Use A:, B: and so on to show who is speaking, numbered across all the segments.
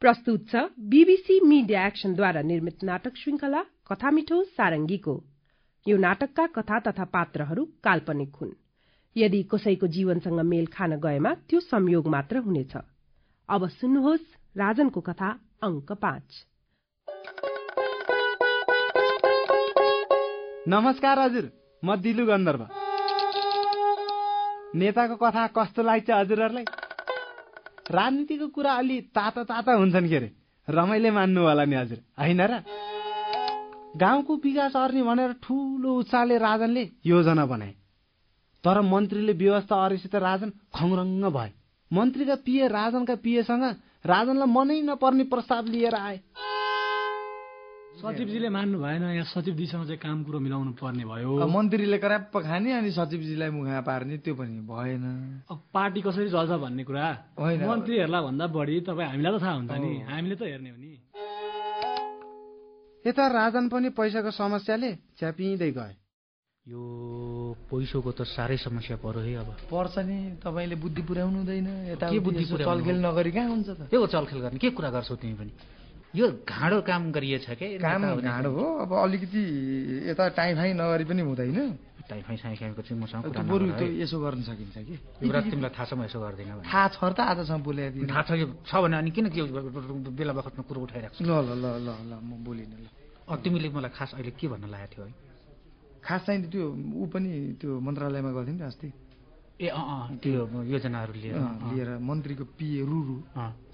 A: प्रस्तुत छ BBC media एक्सनद्वारा निर्मित नाटक श्रृंखला कथा मिठो सारंगीको। यो नाटकका कथा तथा पात्रहरू काल्पनिक हुन्। यदि कसैको जीवनसँग मेल खान गएमा त्यो संयोग मात्र हुनेछ। अब सुन्नुहोस् राजनको कथा अंक 5।
B: नमस्कार हजुर, म दिलु गन्धर्व। नेताको कथा कस्तो लाग्छ हजुरहरूलाई? राजनीतिको कुरा अलि ताता ताता हुन्छन् के अरे, रमाइले मान्नु होला नि हजुर, होइन र? गाउँको विकास अर्ने भनेर ठूलो उत्साहले राजनले योजना बनाए। तर मन्त्रीले व्यवस्था अरेसित राजन खङरङ्ग भए। मन्त्रीका पिए राजनका पिएसँग राजनलाई मनै नपर्ने प्रस्ताव लिएर आए।
C: सचिवजीले मान्नु भएन, यहाँ सचिवजीसँग चाहिँ काम कुरो मिलाउनु पर्ने भयो।
D: मन्त्रीले कराप्प खाने अनि सचिवजीलाई मुखा पार्ने, त्यो पनि भएन।
C: अब पार्टी कसरी चल्छ भन्ने कुरा होइन, मन्त्रीहरूलाई भन्दा बढी तपाईँ हामीलाई त थाहा हुन्छ नि, हामीले त हेर्ने हो नि।
B: यता राजन पनि पैसाको समस्याले च्यापिँदै गए।
E: यो पैसोको त साह्रै समस्या पर्यो है। अब
D: पर्छ नि, तपाईँले बुद्धि पुर्याउनु हुँदैन। यता
E: के बुद्धि
D: चलखेल नगरी कहाँ हुन्छ त?
E: यो चलखेल गर्ने के कुरा गर्छौ तिमी पनि? यो घाँडो काम गरिएछ के?
D: काम घाँडो हो। अब अलिकति यता टाइफाइ नगरी पनि हुँदैन।
E: टाइफाइ साइफाइको चाहिँ मसँग कुरा
D: बरु त्यो यसो गर्न सकिन्छ कि?
E: एउटा तिमीलाई थाहा छ म यसो गर्दिनँ भने?
D: थाहा छ त, आजसम्म बोलाइदिनु।
E: थाहा छ भने अनि किन के बेला बखतमा कुरो उठाइरहेको छ?
D: ल ल ल ल ल म बोलिनँ ल।
E: तिमीले मलाई खास अहिले के भन्न लागेको थियो है?
D: खास चाहिँ त्यो ऊ पनि त्यो मन्त्रालयमा गर्थ्यो नि अस्ति।
E: ए त्यो योजनाहरू
D: लिएर मन्त्रीको पिए रुरु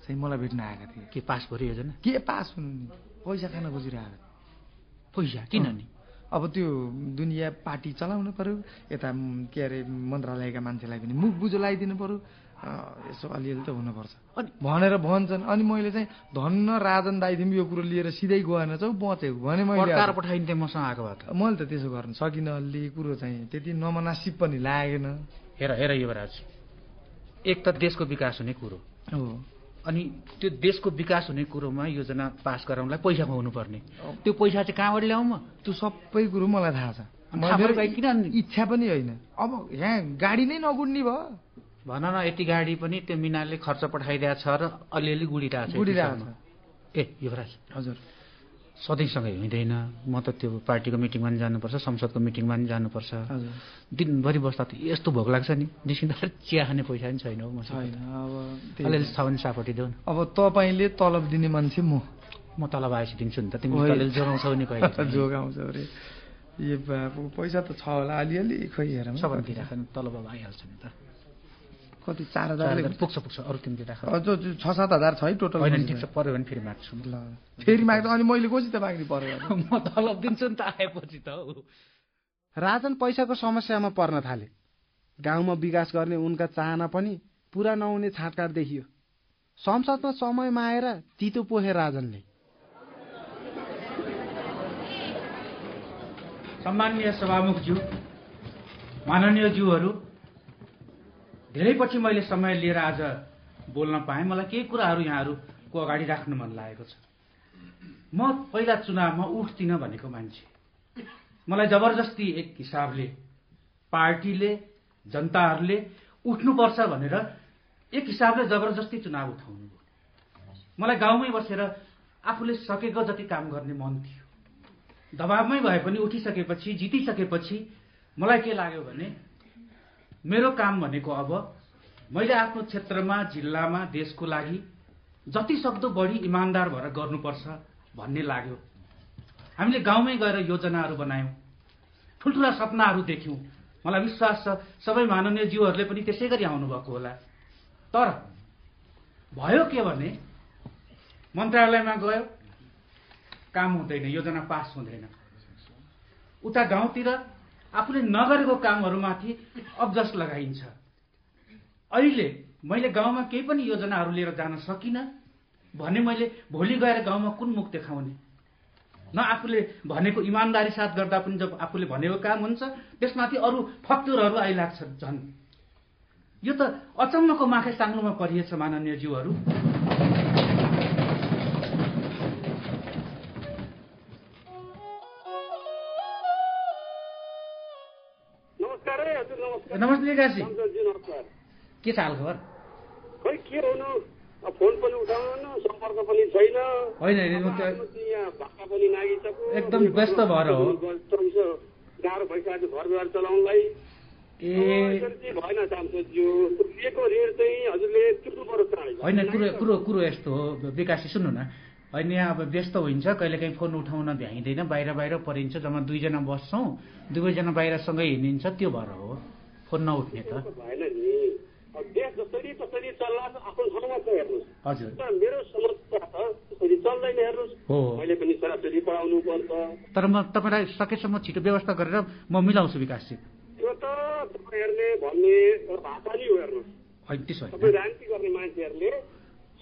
D: चाहिँ मलाई भेट्न आएका थिए।
E: के पास भयो योजना?
D: के पास हुनु नि, पैसा खान खोजिरहेको।
E: पैसा किन नि?
D: अब त्यो दुनियाँ पार्टी चलाउनु पर्यो, यता के अरे मन्त्रालयका मान्छेलाई पनि मुख बुझो लगाइदिनु पर्यो, यसो अलिअलि त हुनुपर्छ भनेर भन्छन्। अनि मैले चाहिँ धन्न राजन दाइ थियौँ, यो कुरो लिएर सिधै गएन चाहिँ बचेको भने मैले
E: पठाइदिन्थेँ मसँग आएको भए।
D: मैले त त्यसो गर्न सकिनँ। अलि कुरो चाहिँ त्यति नमनासिब पनि लागेन।
E: हेर युवराज, एक त देशको विकास हुने कुरो
D: हो,
E: अनि त्यो देशको विकास हुने कुरोमा योजना पास गराउनलाई पैसा खुवाउनु पर्ने। त्यो पैसा चाहिँ कहाँबाट ल्याउँ म?
D: त्यो सबै कुरो मलाई थाहा छ।
E: किन
D: इच्छा पनि होइन। अब यहाँ गाडी नै नगुड्ने भयो
E: भन न। यति गाडी पनि त्यो मिनाले खर्च पठाइदिएको छ र अलिअलि गुडिरहेको छ। ए युवराज
D: हजुर,
E: सधैँसँगै हिँड्दैन। म त त्यो पार्टीको मिटिङमा पनि जानुपर्छ, संसदको मिटिङमा पनि जानुपर्छ। दिनभरि बस्दा त यस्तो भोक लाग्छ नि, निस्किँदा चिया खाने पैसा पनि छैन हौ मसँग। अब अलिअलि छ भने सापट्टि देऊ न।
D: अब तपाईँले तलब दिने मान्छे
E: म तलब आएपछि दिन्छु नि त। तिमीले तलब जोगाउँछौ नि कहिले?
D: जोगाउँछ अरे ए बाबु, पैसा त छ होला अलिअलि, खोइ हेर
E: सबैले दिइराख नि, तलब अब आइहाल्छ नि त।
D: कति 4,000
E: पुग्छ अरू तिमीले राख।
D: 6-7,000 छ है टोटल।
E: होइन ठिक छ, पर्यो भने फेरि माग्छु
D: ल। फेरि माग्छ अनि मैले कोसित माग्नु पर्यो?
E: म तलब दिन्छु नि त आएपछि त हौ।
B: राजन पैसाको समस्यामा पर्न थाले। गाउँमा विकास गर्ने उनका चाहना पनि पूरा नहुने छाटकाट देखियो। संसदमा समयमा आएर तितो पोखे राजनले।
F: सम्माननीय सभामुखज्यू, माननीय ज्यूहरू, धेरै पछि मैले समय लिएर आज बोल्न पाएँ। मलाई केही कुराहरू यहाँहरूको अगाडि राख्नु मन लागेको छ। म पहिला चुनावमा उठ्दिनँ भनेको मान्छे। मलाई जबरजस्ती एक हिसाबले पार्टीले, जनताहरूले उठ्नुपर्छ भनेर एक हिसाबले जबरजस्ती चुनाव उठाउनु भयो। मलाई गाउँमै बसेर आफूले सकेको जति काम गर्ने मन थियो। दबावमै भए पनि उठिसकेपछि, जितिसकेपछि मलाई के लाग्यो भने मेरो काम भनेको अब मैले आफ्नो क्षेत्रमा, जिल्लामा, देशको लागि जति सक्दो बढी इमान्दार भएर गर्नुपर्छ भन्ने लाग्यो। हामीले गाउँमै गएर योजनाहरू बनायौँ, ठुल्ठुला सपनाहरू देख्यौँ। मलाई विश्वास छ सबै माननीय ज्यूहरूले पनि त्यसै गरी आउनुभएको होला। तर भयो के भने मन्त्रालयमा गयो, काम हुँदैन, योजना पास हुँदैन। उता गाउँतिर आफूले नगरेको कामहरूमाथि अब्जस लगाइन्छ। अहिले मैले गाउँमा केही पनि योजनाहरू लिएर जान सकिनँ भने मैले भोलि गएर गाउँमा कुन मुख देखाउने? न आफूले भनेको इमान्दारी साथ गर्दा पनि जब आफूले भनेको काम हुन्छ त्यसमाथि अरू फक्तुरहरू आइलाग्छ। झन् यो त अचम्मको माखे साङ्लोमा परिएछ माननीय ज्यूहरू। नमस्ते काशी,
G: नमस्कार।
F: के छ हाल खबर?
G: खै के हुनु, फोन पनि उठाउनु, सम्पर्क पनि
F: होइन एकदम व्यस्त भएर हो।
G: गाह्रो भइसक्यो घरद्वार चलाउनलाई। भएन सांसदज्यू, लिएको ऋण चाहिँ हजुरले तिर्नु पर्छ।
F: होइन कुरो यस्तो हो विकासी, सुन्नु न। होइन यहाँ अब व्यस्त हुन्छ, कहिलेकाहीँ फोन उठाउन भ्याइँदैन, बाहिर परिन्छ, जम्मा 2 जना बस्छौँ, 2 जना बाहिरसँगै हिँडिन्छ, त्यो भएर हो फोन नउठ्ने त।
G: भएन नि, देश जसरी तसरी चल्ला आफ्नो ठाउँमा छ हेर्नुहोस्।
F: हजुर
G: मेरो समस्या छ, त्यसरी चल्दैन हेर्नुहोस्।
F: हो
G: मैले पनि छोराछोरी पढाउनु पर्छ।
F: तर म तपाईँलाई सकेसम्म छिटो व्यवस्था गरेर म मिलाउँछु विकासजी।
G: त्यो त तपाईँहरूले भन्ने भाषा नै हो हेर्नुहोस्।
F: होइन त्यसो
G: तपाईँ राजनीति गर्ने मान्छेहरूले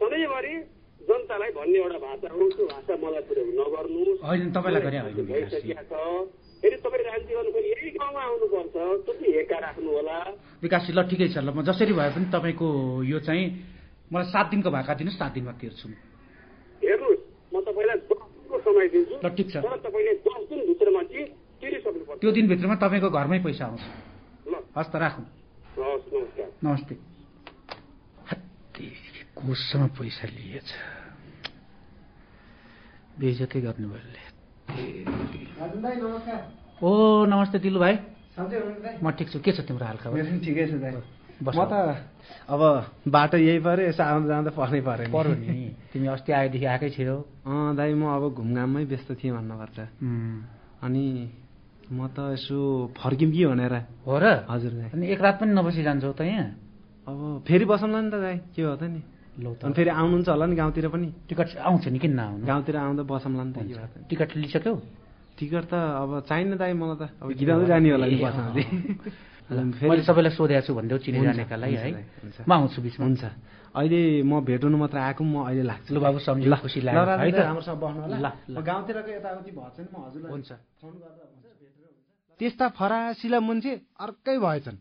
G: सधैँभरि जनतालाई भन्ने एउटा भाषा हो, त्यो भाषा मलाई प्रयोग नगर्नुहोस्।
F: होइन तपाईँलाई गरे होइन
G: भइसकेको छ। फेरि तपाईँ राजनीति गर्नु यही गाउँमा आउनुपर्छ, त्यति हेका राख्नु होला।
F: विकासजी ल ठिकै छ, ल म जसरी भए पनि तपाईँको यो चाहिँ मलाई 7 दिनको भाका दिनुहोस्, 7 दिनमा तिर्छु।
G: हेर्नुहोस् म तपाईँलाई 10 दिनको समय दिन्छु।
F: ल ठिक छ,
G: तर तपाईँले 10 दिनभित्रमा चाहिँ तिरिसक्नुपर्छ।
F: त्यो दिनभित्रमा तपाईँको घरमै पैसा आउँछ।
G: ल
F: हस् त राखौँ।
G: हस् नमस्कार।
F: नमस्ते। कोसँग पैसा लिएछ, बेइज्जतै गर्ने भयो। ओ नमस्ते दिलु भाइ। म ठिक छु, के छ तिम्रो हालखबर?
B: मेरो पनि ठिकै छ दाइ। म त अब बाटो यही पऱ्यो, यसो आउँदा जाँदा पर्नै पर्यो
F: नि। तिमी अस्ति आएदेखि आएकै छियौ।
B: दाइ म अब घुमघाममै व्यस्त थिएँ भन्नुपर्छ। अनि म त यसो फर्किम कि भनेर।
F: हो र?
B: हजुर दाइ।
F: अनि एक रात पनि नबसी जान्छौ त यहाँ?
B: अब फेरि बसौँला नि त दाइ, के हो त नि। अनि फेरि आउनुहुन्छ होला नि गाउँतिर पनि?
F: टिकट आउँछ नि, किन नआउनु?
B: गाउँतिर आउँदा बसौँला नि त।
F: टिकट लिइसक्यौ?
B: टिकट त अब चाहिन्न दाइ मलाई त, अब गिराउँदै जाने होला नि बसमा।
F: मैले सबैलाई सोधेको छु भन्दै चिने जानेकालाई है। म आउँछु बिचमा।
B: हुन्छ, अहिले म भेट्नु मात्र आएको, म अहिले लाग्छु।
F: ल बाबु सम्झि खुसी लाग्यो है त।
B: राम्रोसँग बस्नु होला। ल गाउँतिरको यताउति भएछ नि म हजुरलाई हुन्छ फोन गर्दा हुन्छ। त्यस्ता फरासिला मान्छे अर्कै भएछन्।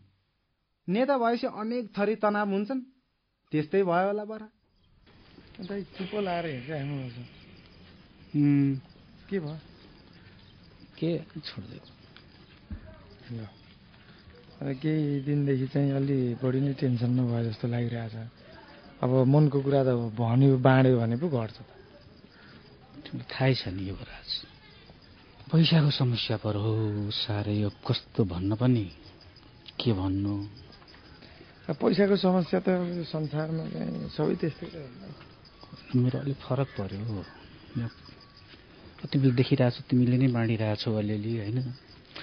B: नेता भएपछि अनेक थरी तनाव हुन्छन्, त्यस्तै भयो होला बरा।
D: दाइ चुप्पो लाएर हिँड्छ। के भयो?
F: के छोड्दै
D: केही दिनदेखि चाहिँ अलि बढी नै टेन्सन नभए जस्तो लागिरहेछ। अब मनको कुरा त भन्यो बाँड्यो भने पो घट्छ त।
F: तिमीलाई थाहै छ नि युवराज, पैसाको समस्या पर हो साह्रै। यो कस्तो भन्न पनि के भन्नु।
D: पैसाको समस्या त संसारमा चाहिँ सबै त्यस्तै।
F: मेरो अलिक फरक पर्यो। तिमीले देखिरहेको छु, तिमीले नै बाँडिरहेछौ अलिअलि होइन।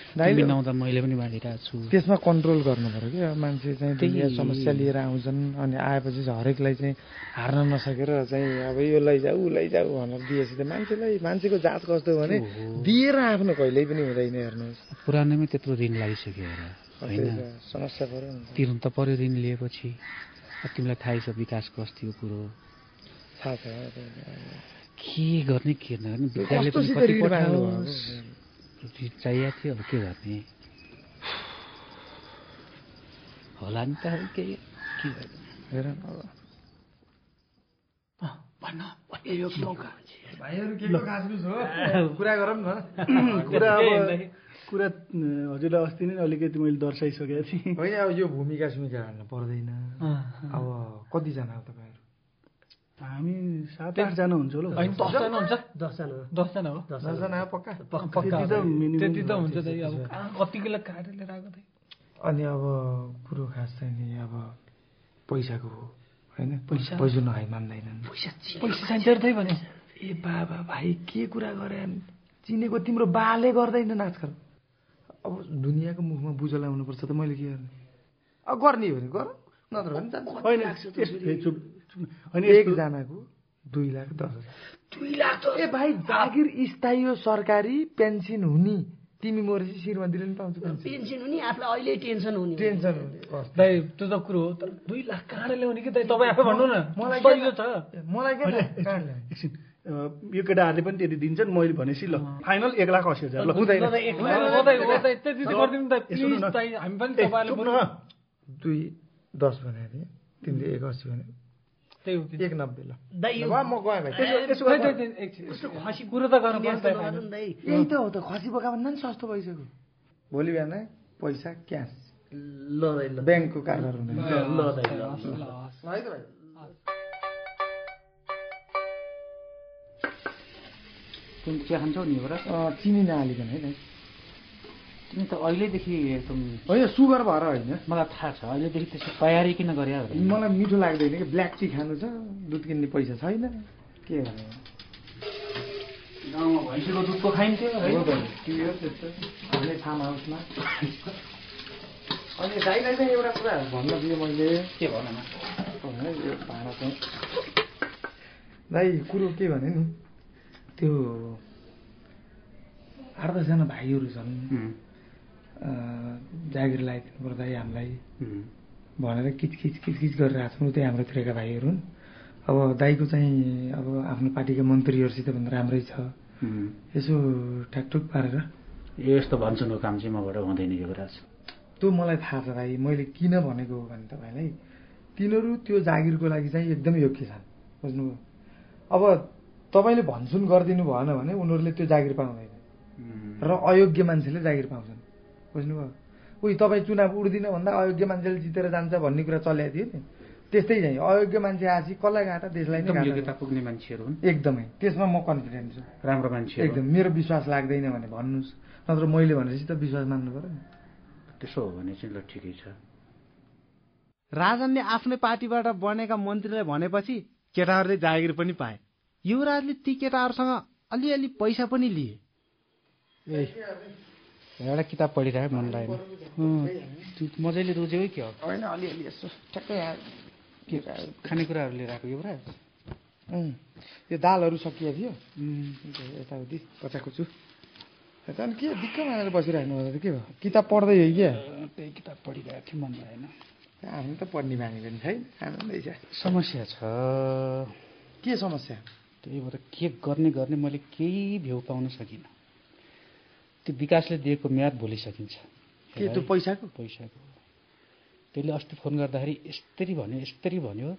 F: तिमी नआउँदा मैले पनि बाँडिरहेको छु।
D: त्यसमा कन्ट्रोल गर्नु पर्यो क्या। मान्छे चाहिँ त्यही समस्या लिएर आउँछन्, अनि आएपछि हरेकलाई चाहिँ हार्न नसकेर चाहिँ अब यो लैजाऊ ऊ लैजाऊ भनेर दिएपछि त मान्छेको जात कस्तो भने दिएर आफ्नो कहिल्यै पनि हुँदैन। हेर्नुहोस्
F: पुरानैमै त्यत्रो ऋण लागिसक्यो होइन,
D: समस्या पर्यो
F: तिर्नु त पर्यो ऋण लिएपछि। तिमीलाई थाहै छ विकासको अस्तिको कुरो।
D: थाहा छ
F: के गर्ने के नगर्ने, विद्यालय पनि कति पठाओस् चाहिएको थियो। अब के गर्ने होला नि त। के
D: हेर कुरा गरौँ न।
C: कुरा हजुरलाई अस्ति नै अलिकति मैले दर्शाइसकेको थिएँ।
D: होइन अब यो भूमिका सुमिका हाल्नु पर्दैन। अब कतिजना हो तपाईँहरू?
C: हामी 7-8 जना हुन्छ होला।
F: 10 जना हुन्छ।
C: 10 जना हो।
D: 10 जना पक्का
C: त्यति त हुन्छ। अब कतिलाई काटेर लिएर आएको थिएँ।
D: अनि अब कुरो खास चाहिँ नि अब पैसाको हो होइन। पैसा नखाइ मान्दैनन्।
C: पैसा चाहिन्छ भने
D: ए बाबा भाइ के कुरा गरे, चिनेको तिम्रो बाले गर्दैनन् आजकल। अब दुनियाँको मुखमा बुझो लाउनुपर्छ त मैले के गर्ने। अब गर्ने हो भने गर, नत्र भने
C: होइन।
D: एकजनाको 2,10,000।
C: 2,00,000
D: ए भाइ जागिर स्थायी हो, सरकारी पेन्सन हुने। तिमी मरेपछि श्रीमतीले पनि पाउँछ
H: पेन्सन हुने, आफूलाई अहिले टेन्सन हुने।
C: दाइ त्यो त कुरो हो, तर 2,00,000 कहाँबाट ल्याउने कि दाइ? तपाईँ आफै भन्नु न।
D: मलाई के
C: एकछिन यो केटाहरूले पनि त्यति दिन्छन्, मैले भनेपछि ल फाइनल 1,80,000। ल हुँदैन,
D: 2,10 भने तिमीले 1,80 भने 1,90 ल म गएँ भाइ।
C: खसी कुरो त गर्नु पर्छ।
D: यही त हो त, खसी बोका भन्दा नि सस्तो भइसक्यो। भोलि बिहान पैसा क्यास
H: ल
D: ब्याङ्कको कारबार हुँदैन।
E: तिमी चिया खान्छौ नि एउटा
D: चिनी नहालिकन है दाइ।
E: तिमी त अहिलेदेखि एकदम
D: होइन सुगर भएर होइन,
E: मलाई थाहा छ अहिलेदेखि त्यसो तयारी किन गरे?
D: मलाई मिठो लाग्दैन कि ब्ल्याक टी खानु छ, दुध किन्ने पैसा छैन, के गर्ने?
E: गाउँमा भैँसीको दुधको खाइन्थ्यो है
D: आफ्नै फार्म हाउसमा। अनि दाइलाई चाहिँ एउटा कुरा भन्न दिएँ मैले,
E: के भन न?
D: यो भाँडा चाहिँ दाइ कुरो के भने नि, त्यो 8-10जना भाइहरू छन्, जागिर लगाइदिनु पर्दा हामीलाई भनेर किचकिच गरिरहेको छौँ। त्यही हाम्रोतिरका भाइहरू हुन्। अब दाइको चाहिँ अब आफ्नो पार्टीका मन्त्रीहरूसित भन्दा राम्रै छ, यसो ठ्याकठुक पारेर
E: यस्तो भन्छु काम चाहिँ मबाट हुँदैन युवराज।
D: त्यो मलाई थाहा छ भाइ, मैले किन भनेको हो भने तपाईँलाई, तिनीहरू त्यो जागिरको लागि चाहिँ एकदम योग्य छन्, बुझ्नुभयो? अब तपाईँले भन्छुन गरिदिनु भएन भने उनीहरूले त्यो जागिर पाउँदैन र अयोग्य मान्छेले जागिर पाउँछन्, बुझ्नुभयो? उही तपाईँ चुनाव उड्दिन भन्दा अयोग्य मान्छेले जितेर जान्छ भन्ने कुरा चल्याएको थियो नि, त्यस्तै चाहिँ अयोग्य मान्छे आएपछि कसलाई घाटा? देशलाई नै
E: योग्यता पुग्ने मान्छेहरू हुन्
D: एकदमै। त्यसमा म कन्फिडेन्ट छु,
E: राम्रो मान्छे
D: एकदम। मेरो विश्वास लाग्दैन भने भन्नुहोस्, नत्र मैले भनेपछि त विश्वास मान्नु पर्यो नि।
E: त्यसो हो भने चाहिँ ल ठिकै छ।
B: राजनले आफ्नै पार्टीबाट बनेका मन्त्रीलाई भनेपछि केटाहरूले जागिर पनि पाए। युवराजले ती केटाहरूसँग अलिअलि पैसा पनि लिए।
E: एउटा किताब पढिरहेको मन लागेन, मजाले रोज्यो है? के हो?
D: होइन, अलिअलि यसो ठ्याक्कै यहाँ
E: के खानेकुराहरू लिएर आएको युवराज?
D: यो दालहरू सकिएको थियो, यताउति पचाएको छु। अनि के दिक्क मानेर बसिराख्नु पर्दा त के भयो? किताब पढ्दै हो क्या?
E: त्यही किताब पढिरहेको थियो, मन लागेन।
D: हामी त पढ्ने बानी पनि छैन, आनन्दै छ।
E: समस्या छ।
D: के समस्या?
E: त्यही भएर के गर्ने मैले केही भ्यू पाउन सकिनँ। त्यो विकासले दिएको म्याद भुलिसकिन्छ।
D: के त्यो पैसाको?
E: त्यसले अस्ति फोन गर्दाखेरि यस्तरी भन्यो,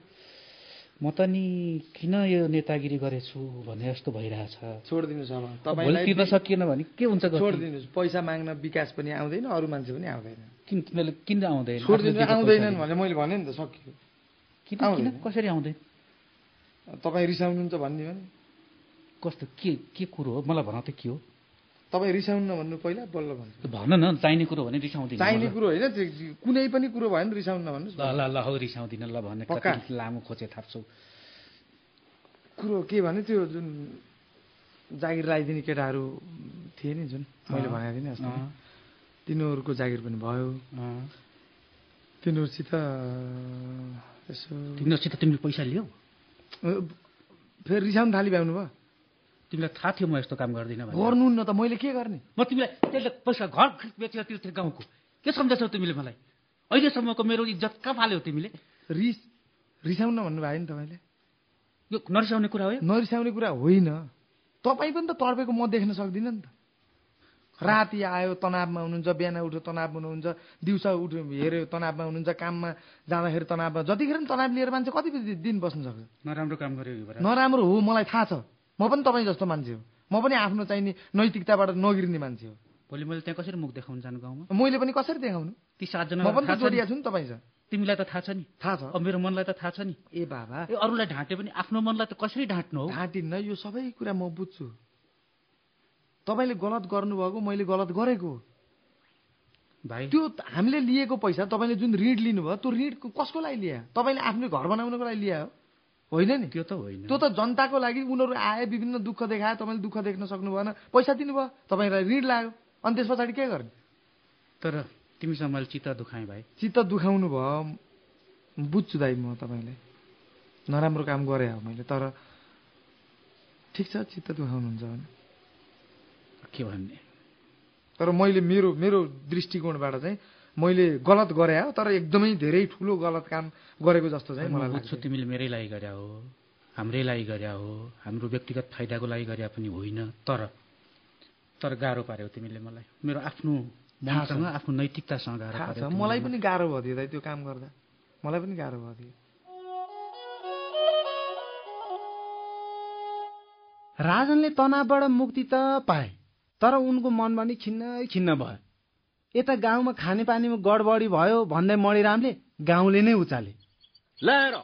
E: म त नि किन यो नेतागिरी गरेछु भने जस्तो भइरहेछ।
D: छोडिदिनुहोस् अब,
E: तपाईँलाई तिर्न सकिएन भने के हुन्छ?
D: छोडिदिनुहोस्। पैसा माग्न विकास पनि आउँदैन, अरू मान्छे पनि आउँदैन।
E: किन आउँदैन?
D: छोडिदिनु। आउँदैनन् भने मैले भने नि त, सकियो।
E: किन कसरी आउँदैन?
D: तपाईँ रिसाउनुहुन्छ भन्ने भने
E: कस्तो के कुरो हो? मलाई भन त के हो?
D: तपाईँ रिसाउन्न भन्नु पहिला, बल्ल भन्नु।
E: भन न, चाहिने कुरो भने रिसाउँदिन।
D: चाहिने कुरो होइन, कुनै पनि कुरो भयो भने रिसाउन्न भन्नुहोस्।
E: ल हौ रिसाउँदिन ल भन्ने कति लामो खोचे थाप्छौ।
D: कुरो के भने त्यो जुन जागिर लगाइदिने केटाहरू थिए नि, जुन मैले भनेको थिएँ नि अस्ति, तिनीहरूको जागिर पनि भयो। तिनीहरूसित
E: तिमीले पैसा लियौ?
D: फेरि रिसाउनु थाली भ्याउनु भयो?
E: तिमीलाई थाहा थियो म यस्तो काम गर्दिनँ भने?
D: गर्नुहुन्न त, मैले के गर्ने?
E: म तिमीलाई त्यसले पैसा घर बेचेर तिर्थ्यो गाउँको, के सम्झाउँछौ तिमीले मलाई? अहिलेसम्मको मेरो इज्जत कहाँ फाल्यौ तिमीले?
D: रिसाउन भन्नुभयो नि तपाईँले?
E: यो नरिसाउने कुरा हो?
D: नरिसाउने कुरा होइन। तपाईँ पनि त तर्पेको म देख्न सक्दिनँ नि त। राति आयो तनावमा हुनुहुन्छ, बिहान उठ्यो तनावमा हुनुहुन्छ, दिउँसो उठ्यो हेऱ्यो तनावमा हुनुहुन्छ, काममा जाँदाखेरि तनावमा, जतिखेर पनि तनाव लिएर मान्छे कति दिन बस्न सक्छ?
E: नराम्रो काम गर्यो।
D: नराम्रो हो, मलाई थाहा छ। म पनि तपाईँ जस्तो मान्छे हो, म पनि आफ्नो चाहिने नैतिकताबाट नगिर्ने मान्छे हो।
E: भोलि मैले त्यहाँ कसरी मुख देखाउनु जानु गाउँमा?
D: मैले पनि कसरी देखाउनु?
E: ती 7 जना
D: म पनि त जोडिया छु नि तपाईँसँग।
E: तिमीलाई त थाहा छ नि?
D: थाहा छ।
E: अब मेरो मनलाई त थाहा छ नि।
D: ए बाबा,
E: अरूलाई ढाँटे पनि आफ्नो मनलाई त कसरी ढाँट्नु हो?
D: ढाँटिन्न, यो सबै कुरा म बुझ्छु। तपाईँले गलत गर्नुभएको, मैले गलत गरेको
E: भाइ।
D: त्यो हामीले लिएको पैसा, तपाईँले जुन ऋण लिनुभयो, त्यो ऋण कसको लागि लिया? तपाईँले आफ्नो घर बनाउनको लागि लिया हो, होइन नि?
E: त्यो त होइन।
D: त्यो त जनताको लागि। उनीहरू आए, विभिन्न दुःख देखाए, तपाईँले दुःख देख्न सक्नु भएन, पैसा दिनुभयो, तपाईँलाई ऋण लाग्यो, अनि त्यस पछाडि के गर्ने?
E: तर तिमीसँग मैले चित्त दुखाएँ भाइ।
D: चित्त दुखाउनु भयो, बुझ्छु दाइ, म तपाईँले नराम्रो काम गरेँ हो मैले, तर ठिक छ, चित्त दुखाउनुहुन्छ भने
E: के भन्ने।
D: तर मैले मेरो दृष्टिकोणबाट चाहिँ मैले गलत गरेँ हो, तर एकदमै धेरै ठुलो गलत काम गरेको जस्तो चाहिँ मलाई लाग्छ।
E: तिमीले मेरै लागि गर्या हो, हाम्रै लागि गर्या हो, हाम्रो व्यक्तिगत फाइदाको लागि गर्या पनि होइन। तर गाह्रो पार्यौ तिमीले मलाई, मेरो आफ्नो मनसँग, आफ्नो नैतिकतासँग गाह्रो पार्यौ।
D: मलाई पनि गाह्रो भयो थियो दाइ त्यो काम गर्दा, मलाई पनि गाह्रो भयो थियो।
B: राजनले तनावबाट मुक्ति त पाए, तर उनको मन पनि खिन्न भयो। यता गाउँमा खानेपानीमा गडबडी भयो भन्दै मणिरामले गाउँले नै उचाले।
I: ल हेर,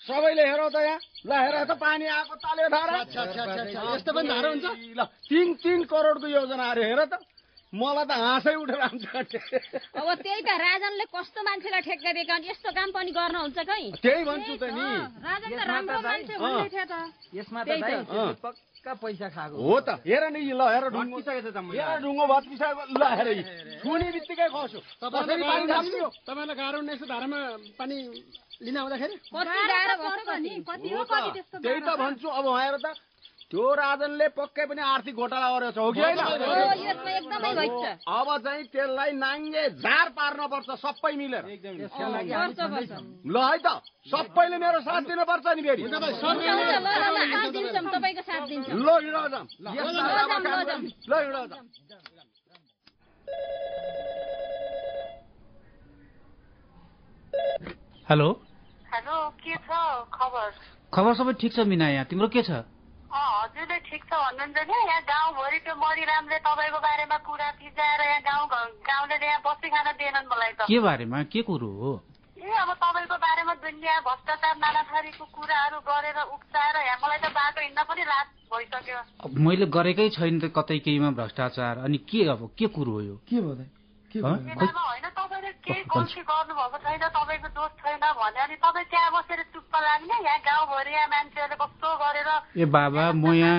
I: सबैले हेर त यहाँ ल हेर त पानी आएको ताले धारा
C: यस्तो पनि धारा हुन्छ
I: ल 3 करोडको योजना अरे हेर त मलाई त हाँसै उठेर आउँछ
J: अब त्यही त राजनले कस्तो मान्छेलाई ठेक्का दिएका यस्तो काम पनि गर्नुहुन्छ खै
I: त्यही भन्छु त नि
J: राजन त राम्रो मान्छे भन्दै थियो त
D: यसमा त दाइ पक्का पैसा खाएको
I: हो त हेर नि ल हेर ढुङ्गो हेर ढुङ्गो भत्किसक्यो ल हेर छुने बित्तिकै खस्यो
C: तपाईँलाई गाह्रो हुने यस्तो धारामा पानी लिन आउँदाखेरि
I: त्यही त भन्छु अब हेर त त्यो राजनले पक्कै पनि आर्थिक घोटाला गरेको छ हो कि होइन अब चाहिँ त्यसलाई नाङ्गे झार पार्न पर्छ सबै मिलेर ल है त सबैले मेरो साथ दिनुपर्छ नि फेरि ल
E: हेलो
K: हेलो के छ खबर
E: खबर सबै ठिक छ मिना यहाँ तिम्रो के छ
K: हजुरले ठिक छ भन्नुहुन्छ नि यहाँ गाउँभरि त्यो मरिरामले तपाईँको बारेमा कुरा फिजाएर यहाँ गाउँले यहाँ बसी खान दिएनन् मलाई त
E: के बारेमा के कुरो हो
K: ए अब तपाईँको बारेमा दुनियाँ भ्रष्टाचार नाना थरीको कुराहरू गरेर उक्साएर यहाँ मलाई त बाटो हिँड्न पनि लाज भइसक्यो
E: मैले गरेकै छैन त कतै केहीमा भ्रष्टाचार अनि के अब के कुरो हो यो
D: के भयो
K: होइन तपाईँले केही गल्ती गर्नुभएको छैन तपाईँको दोष छैन भने अनि तपाईँ त्यहाँ बसेर चुप्प लाग्ने यहाँ गाउँभरि यहाँ मान्छेहरूले कस्तो गरेर
E: ए बाबा म यहाँ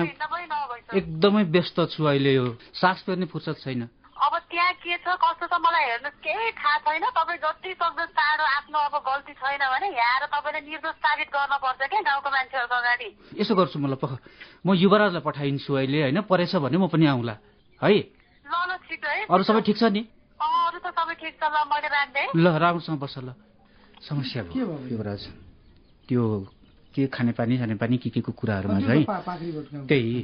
E: एकदमै व्यस्त छु अहिले यो सास फेर्ने फुर्सद छैन
K: अब त्यहाँ के छ कस्तो छ मलाई हेर्नु केही थाहा छैन तपाईँ जति सक्दो चाँडो आफ्नो अब गल्ती छैन भने यहाँ आएर तपाईँले निर्दोष साबित गर्न पर्छ क्या गाउँको मान्छेहरूको अगाडि
E: यसो गर्छु मलाई म युवराजलाई पठाइदिन्छु अहिले होइन परेछ भने म पनि आउँला है
K: ल छिटो है
E: अरू सबै ठिक छ नि
K: अरू त सबै ठिक छ ल मैले राख्दै
E: ल राम्रोसँग बस्छ ल समस्या भयो युवराज त्यो के खानेपानी के को कुराहरूमा है त्यही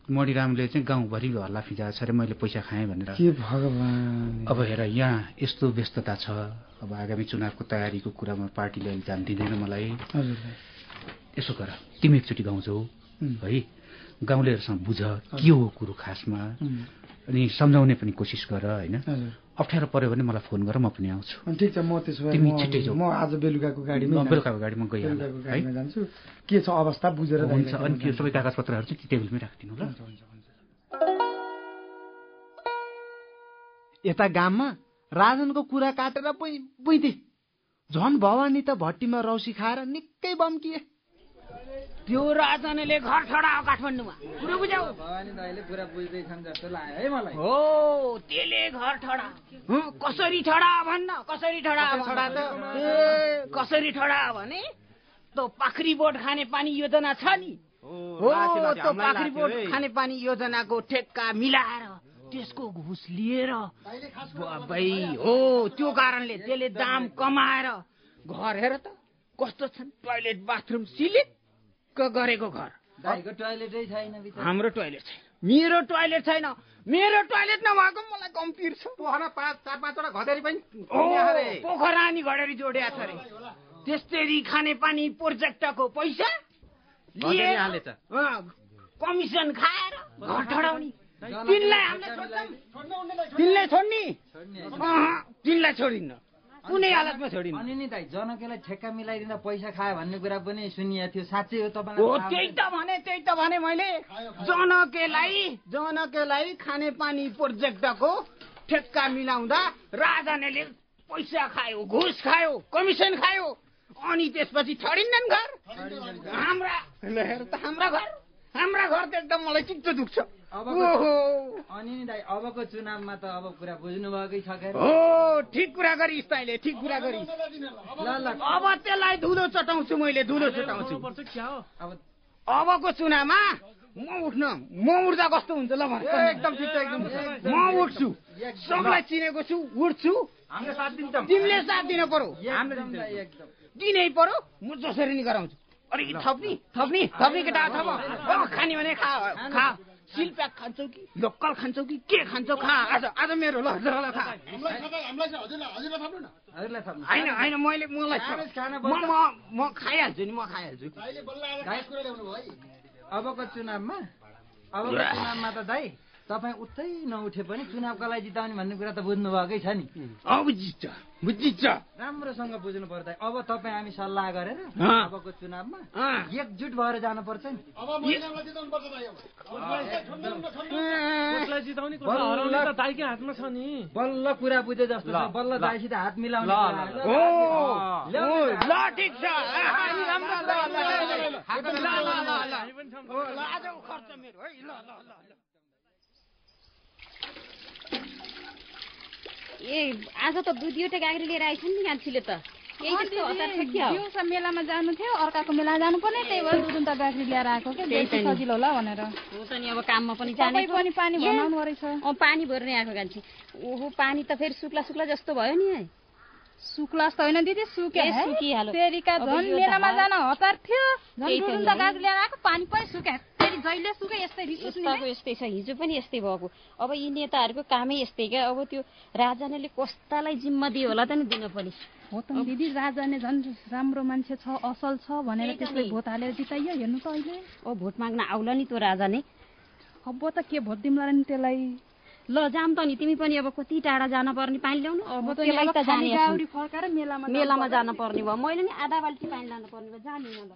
E: मणिरामले चाहिँ गाउँभरि हल्ला फिजाएको छ अरे मैले पैसा खाएँ भनेर
D: के भगवान
E: अब हेर यहाँ यस्तो व्यस्तता छ अब आगामी चुनावको तयारीको कुरामा पार्टीले अहिले ध्यान दिँदैन मलाई यसो गर तिमी एकचोटि गाउँ जाऊ है गाउँलेहरूसँग बुझ के हो कुरो खासमा अनि सम्झाउने पनि कोसिस गर होइन अप्ठ्यारो पर्यो भने मलाई फोन गर म पनि आउँछु
D: ठिक छ म त्यसो भए
E: तिमी छिट्टै जाऊ
D: म आज बेलुकाको गाडीमा
E: गइहाल्छु
D: जान्छु के छ अवस्था बुझेर
E: हुन्छ अनि त्यो सबै कागजपत्रहरू चाहिँ टेबलमै राखिदिनु ल
B: यता गाममा राजनको कुरा काटेर बुइथे झन् भवानी त भट्टीमा रौसी खाएर निकै बम्किए
H: त्यो राजनले घर छडाओ काठमाडौँमा पुरो बुझाउ
D: भवानी दाइले पुरा बुझ्दै छन् जस्तो लाग्यो है मलाई
H: हो त्यसले घर छडा कसरी छडा भन्न कसरी छडा ए कसरी छडा भने त्यो पाखरी बोट खाने पानी योजना छ नि हो त्यो पाखरी बोट खाने पानी योजनाको ठेक्का मिलाएर त्यसको घुस लिएर भाइ हो त्यो कारणले त्यसले दाम कमाएर घर हेर त कस्तो छन् टोयलेट बाथरुम सिलिक गरेको घर
D: टोयलेटै छैन
H: हाम्रो टोयलेट छैन मेरो टोयलेट छैन मेरो टोयलेट नभएको मलाई कम्पिर छ
I: चार पाँचवटा घडेरी पनि
H: पोखरा अनि घडेरी जोड्या छ अरे त्यस्तै खाने पानी प्रोजेक्टको पैसा कमिसन खाएर घर ठडाउने तिनलाई छोडिन्न कुनै हालतमा छोडिन्न
D: अनि नि दाइ जनकेलाई ठेक्का मिलाइदिँदा पैसा खायो भन्ने कुरा पनि सुनिएको थियो साँच्चै हो
H: तपाईलाई हो त्यही त भने मैले जनकेलाई खानेपानी प्रोजेक्टको ठेक्का मिलाउँदा राजनले पैसा खायो घुस खायो कमिसन खायो अनि त्यसपछि छोडिन्नन् घर हाम्रा घर त एकदम मलाई चित्त दुख्छ
D: अनि नि दाइ अबको चुनावमा त अब कुरा बुझ्नु भएकै छ के
H: हो ठिक कुरा गरिस् तैँले ठिक कुरा गरिस् ल अब त्यसलाई धुलो चटाउँछु मैले अबको चुनावमा म उठ्दा कस्तो हुन्छ ल
I: एकदम ठिक छ एकदम
H: म उठ्छु सबलाई चिनेको छु उठ्छु तिमीले साथ दिन पर्यो दिनै पर्यो म जसरी नि गराउँछु अरे थप्नी केटा थप खाने भने खा सिलप्याक खान्छौ कि लोकल खान्छौ कि के खान्छौ खा आज मेरो ल खा होइन मलाई म खाइहाल्छु नि
D: अबको चुनावमा त दाइ
L: तपाईँ उठ्दै नउठे पनि चुनावका लागि जिताउने भन्ने कुरा त बुझ्नु भएकै छ नि।
I: अब बुझिन्छ
L: राम्रोसँग बुझ्नु पर्दा अब तपाईँ हामी सल्लाह गरेर अबको चुनावमा एकजुट भएर जानुपर्छ नि। बल्ल कुरा बुझे जस्तो छ, बल्ल दाइसित हात मिलाउने।
J: ए आज त दुईवटा गाडी लिएर आइछन् नि मान्छेले त।
M: दिउँसो मेलामा जानु थियो, अर्काको मेला जानु पर्ने, त्यही भएर दुईवटा गाडी लिएर आएको के सजिलो होला भनेर।
J: हो त नि, अब काममा पनि जाने
M: पनि पानी भर्नु रहेछ।
J: पानी भर्ने आएको गान्छी। ओहो पानी त फेरि सुक्ला सुक्ला जस्तो भयो नि।
M: सुक्ला जस्तो होइन दिदी,
J: सुकिहाल्यो।
M: फेरिका झन् मेलामा जान हतार थियो, झन् दुईवटा गाडी लिएर आएको, पानी पनि सुक्या। फेरि जहिले सुके
J: यस्तै छ। हिजो पनि यस्तै भएको। अब यी नेताहरूको कामै यस्तै क्या। अब त्यो राजाले कस्तालाई जिम्मा दियो होला त नि दिन पनि।
M: हो त दिदी, राजाले झन् राम्रो मान्छे छ, असल छ भनेर त्यसले भोट हालेर जिताइयो। हेर्नु त अहिले
J: अब भोट माग्न आउला नि त्यो राजा नै।
M: अब त के भोट दिउँला नि त्यसलाई।
J: ल जाम त नि, तिमी पनि अब कति टाढा जान पर्ने पानी ल्याउनु। अब त्यसलाई त जाने
M: फर्काएर
J: मेलामा जान पर्ने भयो। मैले नि आधा बाल्टी पानी लानु पर्ने भयो। जाने न ल।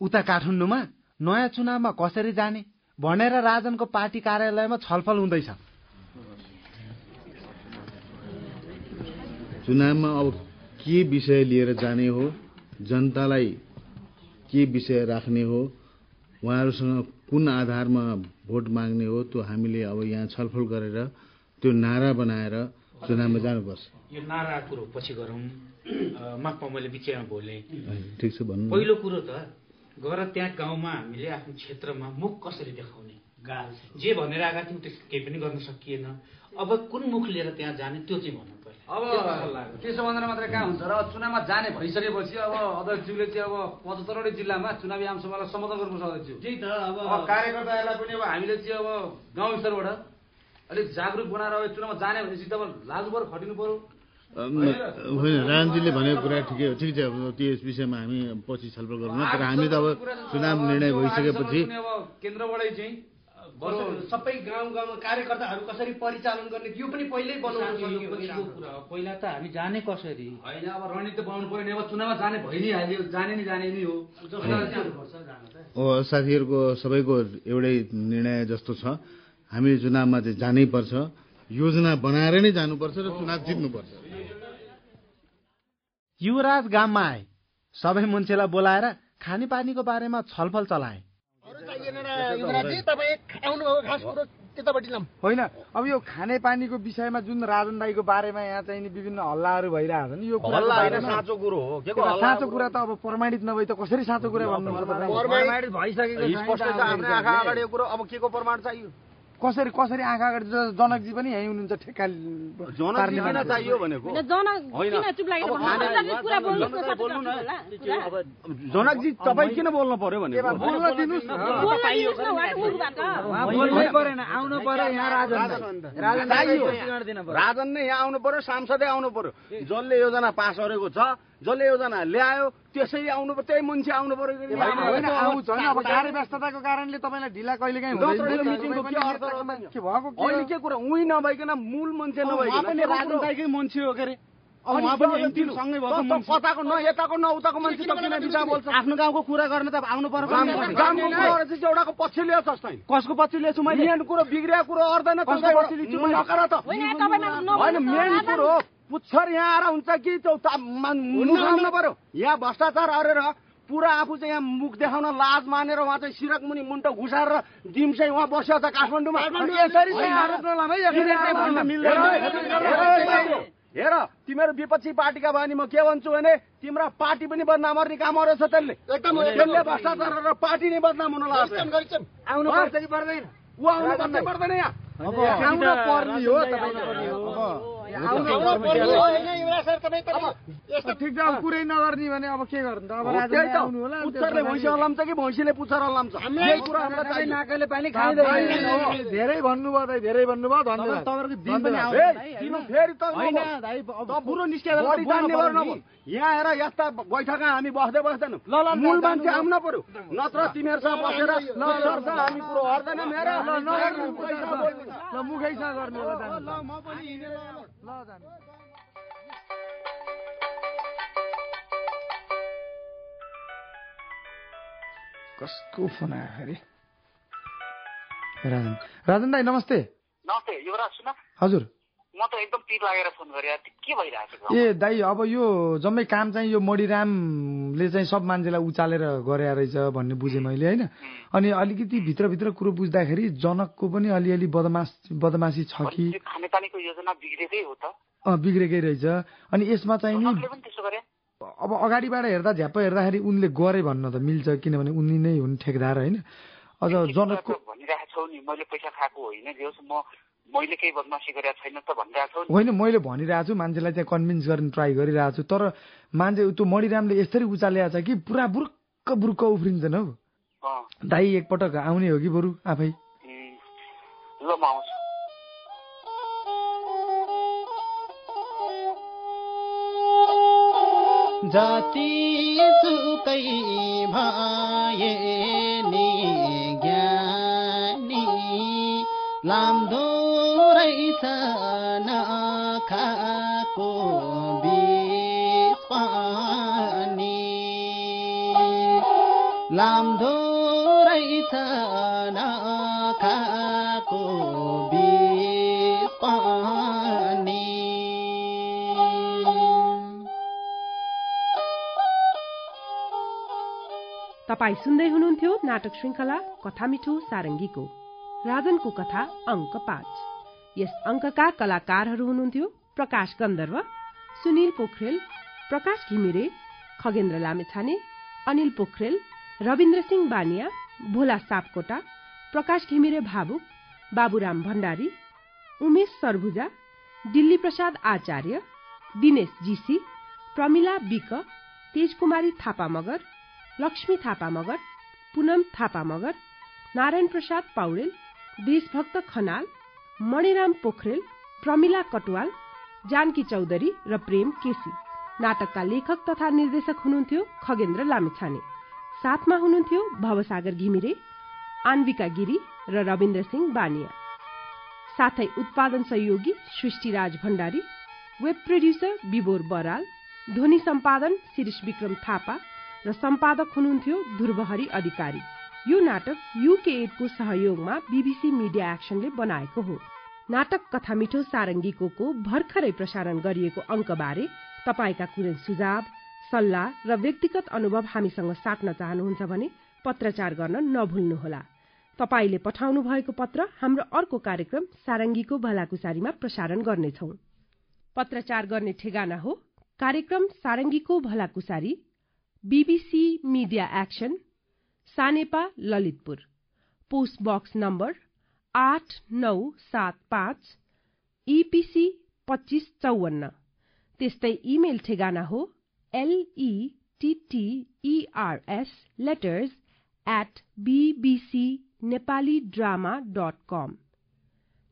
B: उता काठमाडौँमा नयाँ चुनावमा कसरी जाने भनेर राजनको पार्टी कार्यालयमा छलफल हुँदैछ।
N: चुनावमा अब के विषय लिएर जाने हो, जनतालाई के विषय राख्ने हो, उहाँहरूसँग कुन आधारमा भोट माग्ने हो, त्यो हामीले अब यहाँ छलफल गरेर त्यो नारा बनाएर चुनावमा जानुपर्छ।
F: यो नारा कुरो पछि गरौँ। माफमा मैले बिचमा बोले।
N: ठिक छ भन्नु।
F: पहिलो कुरो त गएर त्यहाँ गाउँमा हामीले आफ्नो क्षेत्रमा मुख कसरी देखाउने, जे भनेर आएका थियौँ त्यस केही पनि गर्न सकिएन। अब कुन मुख लिएर त्यहाँ जाने त्यो चाहिँ भन्नु पर्यो।
O: अब त्यसो भनेर मात्रै कहाँ हुन्छ र? चुनावमा जाने भइसकेपछि अब अध्यक्षज्यूले चाहिँ अब 75वटै जिल्लामा चुनावी आमसभालाई सम्बोधन गर्नुपर्छ। अध्यक्षज्यू त्यही त अब कार्यकर्ताहरूलाई पनि अब हामीले चाहिँ अब गाउँ स्तरबाट अलिक जागरुक बनाएर अब चुनावमा जाने भनेपछि त अब लाजु पऱ्यो, खटिनु पऱ्यो।
N: होइन, राजनीतिले भनेको कुरा ठिकै हो, ठिक छ। अब त्यस विषयमा हामी पछि छलफल गरौँ। तर हामी त अब चुनाव निर्णय भइसकेपछि
O: केन्द्रबाटै चाहिँ
I: सबै गाउँमा कार्यकर्ताहरू कसरी परिचालन गर्ने यो पनि पहिल्यै बनाउनु
F: कुरा। पहिला त हामी जाने कसरी
O: होइन, अब रणनीति बनाउनु पर्यो नि। अब चुनावमा जाने भइ नै हाल्यो, जाने नै हो।
N: साथीहरूको सबैको एउटै निर्णय जस्तो छ, हामी चुनावमा चाहिँ जानै पर्छ, योजना बनाएर नै जानुपर्छ र चुनाव जित्नुपर्छ।
B: युवराज गाममा आए, सबै मान्छेलाई बोलाएर खानेपानीको बारेमा छलफल चलाए।
D: होइन, अब यो खानेपानीको विषयमा जुन राजन दाईको बारेमा यहाँ चाहिँ विभिन्न हल्लाहरू भइरहेको छ नि, यो
I: साँचो कुरो हो।
D: साँचो कुरा त अब प्रमाणित नभई त कसरी साँचो कुरा भन्नुहुन्छ?
I: प्रमाणित भइसकेको छ आफ्नो आँखा अगाडि यो कुरो। अब के को प्रमाण चाहियो?
D: कसरी आँखा अगाडि? जनकजी पनि यहीँ हुनुहुन्छ, ठेक्का
I: जनकजी किन चाहियो भनेको जनकजी तपाईँ किन बोल्नु पर्यो भनेको?
L: आउनु पर्यो यहाँ
I: राजन नै यहाँ आउनु पर्यो, सांसदै आउनु पर्यो। जसले योजना पास गरेको छ, जसले योजना ल्यायो त्यसै आउनु पर्यो, त्यही मान्छे आउनु पर्यो।
D: आउँछ अब कार्यव्यस्तताको कारणले तपाईँलाई ढिला कहिले काहीँ
I: अहिले के कुरा उही नभइकन मूल मान्छे नभइकन
B: राजन दाईकै मान्छे हो के अरे।
I: कताको न यताको न उताको मान्छे त किन बिदा बोल्छ?
B: आफ्नो गाउँको कुरा गर्न त आउनु पर्छ।
I: एउटाको पछि लिएछ जस्तै।
B: कसको पछि लिएछु मैले?
I: मेन कुरो बिग्रिया कुरो अर्दैन नकर त। होइन, मेन कुरो पुच्छर यहाँ आएर हुन्छ कि आउनु पर्यो। यहाँ भ्रष्टाचार अरेर पुरा आफू चाहिँ यहाँ मुख देखाउन लाज मानेर उहाँ चाहिँ सिरक मुनि मुन्टो घुसाएर दिम्सै उहाँ बस्यो त काठमाडौँमा। हेर तिमीहरू विपक्षी पार्टीका भयो नि, म के भन्छु भने तिम्रो पार्टी पनि बदनाम गर्ने काम गरेछ त्यसले। त्यसले भ्रष्टाचार गरेर पार्टी नै बदनाम हुन लाग्छ।
L: आउनु पर्छ कि पर्दैन?
I: ऊ आउनु पर्दैन यहाँ।
D: आउनु पर्ने हो। ठिक छ अब कुरै नगर्ने भने अब के गर्नु त अब राजा आउनु होला
I: पुच्छरले भैँसी हल्लाम्छ कि भैँसीले पुच्छर हल्लाम्छ यही कुरा हामीलाई चाहियो नाकाले पानी खाइदैन
D: धेरै भन्नुभयो दाइ धेरै भन्नुभयो धन्यवाद
I: तपाईहरुको दिन पनि आउँदैन फेरि त हैन दाइ बुढो निस्केर जान्ने गर्नु यहाँ हेर यस्ता बैठकमा हामी बस्दै बस्दैनौँ मूल मान्छे आउन पर्यो नत्र तिमीहरूसँग बसेर हामी कुरो हर्दैनौँ हेर
D: ल मुखैसँग गर्ने होला ल म पनि हिँडेर ल जानु कसको फोन आयो अरे राजन राजन दाइ नमस्ते
P: नमस्ते युवराज सुन
D: हजुर
P: म त एकदम पिर लागेर फोन गरे के भइरहेको छ
D: ए दाइ अब यो जम्मै काम चाहिँ यो मणिरामले चाहिँ सब मान्छेलाई उचालेर गरे रहेछ भन्ने बुझेँ मैले होइन अनि अलिकति भित्रभित्र कुरो बुझ्दाखेरि जनकको पनि अलिअलि बदमासी छ कि
P: खानेपानीको योजना बिग्रेकै हो त
D: बिग्रेकै रहेछ अनि यसमा चाहिँ नि अब अगाडिबाट हेर्दा झ्याप्प हेर्दाखेरि उनले गरे भन्न त मिल्छ किनभने उनी नै हुन् ठेकदार होइन अझ जनकको
P: भनिरहेको छौ नि मैले पैसा खाएको होइन मैले केही बदमासी गरेको छैन त भनिरहेको छु
D: होइन मैले भनिरहेको छु मान्छेलाई चाहिँ कन्भिन्स गर्ने ट्राई गरिरहेको छु तर मान्छे त्यो मणिरामले यसरी उचालेको छ कि पुरा बुरुक्क बुरुक्क उफ्रिन्छन् हौ दाइ एकपटक आउने हो कि बरु आफै
P: ल म आउँछु
Q: जाति सुकै भए नि ज्ञानी लाम्दो रहेछ नखाको बिस पानी लाम्दो रहेछ नखाको बिस पानी
A: तपाई सुन्दै हुनुहुन्थ्यो नाटक श्रृंखला कथा मिठो सारङ्गीको राजनको कथा अंक 5। यस अंकका कलाकारहरू हुनुहुन्थ्यो प्रकाश गन्धर्व, सुनिल पोखरेल, प्रकाश घिमिरे, खगेन्द्र लामेछाने, अनिल पोखरेल, रविन्द्र सिंह बानिया, भोला सापकोटा, प्रकाश घिमिरे भावुक, बाबुराम भण्डारी, उमेश सरभुजा, दिल्ली प्रसाद आचार्य, दिनेश जीसी, प्रमिला बिक, तेजकुमारी थापा मगर, लक्ष्मी थापा मगर, पूनम थापा मगर, नारायण प्रसाद पौडेल, देशभक्त खनाल, मणिराम पोखरेल, प्रमिला कटुवाल, जानकी चौधरी र प्रेम केसी। नाटकका लेखक तथा निर्देशक हुनुहुन्थ्यो खगेन्द्र लामेछाने। साथमा हुनुहुन्थ्यो भवसागर घिमिरे, आन्विका गिरी र रविन्द्र सिंह बानिया। साथै उत्पादन सहयोगी सृष्टिराज भण्डारी, वेब प्रोड्युसर विबोर बराल, ध्वनि सम्पादन शिरीष विक्रम थापा र सम्पादक हुनुहुन्थ्यो ध्रुवहरी अधिकारी। यो नाटक UK8 को सहयोगमा BBC मिडिया एक्सनले बनाएको हो। नाटक कथा मिठो सारङ्गीको भर्खरै प्रसारण गरिएको अंकबारे तपाईका कुनै सुझाव, सल्लाह र व्यक्तिगत अनुभव हामीसँग साट्न चाहनुहुन्छ भने पत्रचार गर्न नभुल्नुहोला। तपाईले पठाउनु भएको पत्र हाम्रो अर्को कार्यक्रम सारङ्गीको भलाकुसारीमा प्रसारण गर्नेछौं। पत्रचार गर्ने ठेगाना हो कार्यक्रम सारङ्गीको भलाकुसारी, BBC media action, Sanepa Lalitpur, post box number 8975, EPC 2554। त्यस्तै इमेल ठेगाना हो letters@bbcnepalidrama.com।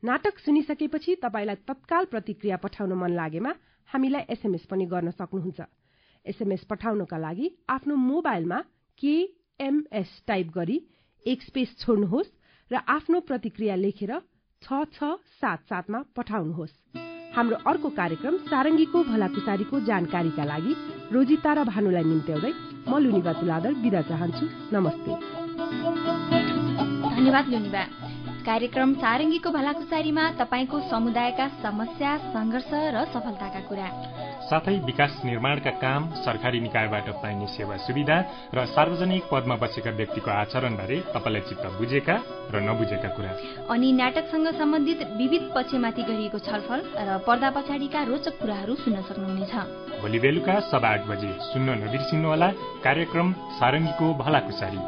A: नाटक सुनिसकेपछि तपाईलाई तत्काल प्रतिक्रिया पठाउन मन लागेमा हामीलाई SMS पनि गर्न सक्नुहुन्छ। SMS पठाउनका लागि आफ्नो मोबाइलमा KMS टाइप गरी एक स्पेस छोड्नुहोस् र आफ्नो प्रतिक्रिया लेखेर 6677 मा पठाउनुहोस्। हाम्रो अर्को कार्यक्रम सारङ्गीको भलाकुसारीको जानकारीका लागि रोजिता र भानुलाई निम्त्याउँदै म लुनिबा तुलादर बिदा चाहन्छु। नमस्ते।
R: धन्यवाद लुनिबा। कार्यक्रम सारङ्गीको भलाकुसारीमा तपाईको समुदायका समस्या, संघर्ष र सफलताका कुरा,
S: साथै विकास निर्माणका काम, सरकारी निकायबाट पाइने सेवा सुविधा र सार्वजनिक पदमा बसेका व्यक्तिको आचरणबारे तपाईलाई चित्त बुझेका र नबुझेका कुरा,
R: अनि नाटकसँग सम्बन्धित विविध पक्षमाथि गरिएको छलफल र पर्दा पछाडिका रोचक कुराहरू सुन्न सक्नुहुनेछ।
S: भोलि बेलुका 8:15 बजे सुन्न नबिर्सिनुहोला कार्यक्रम सारङ्गीको भलाकुसारी।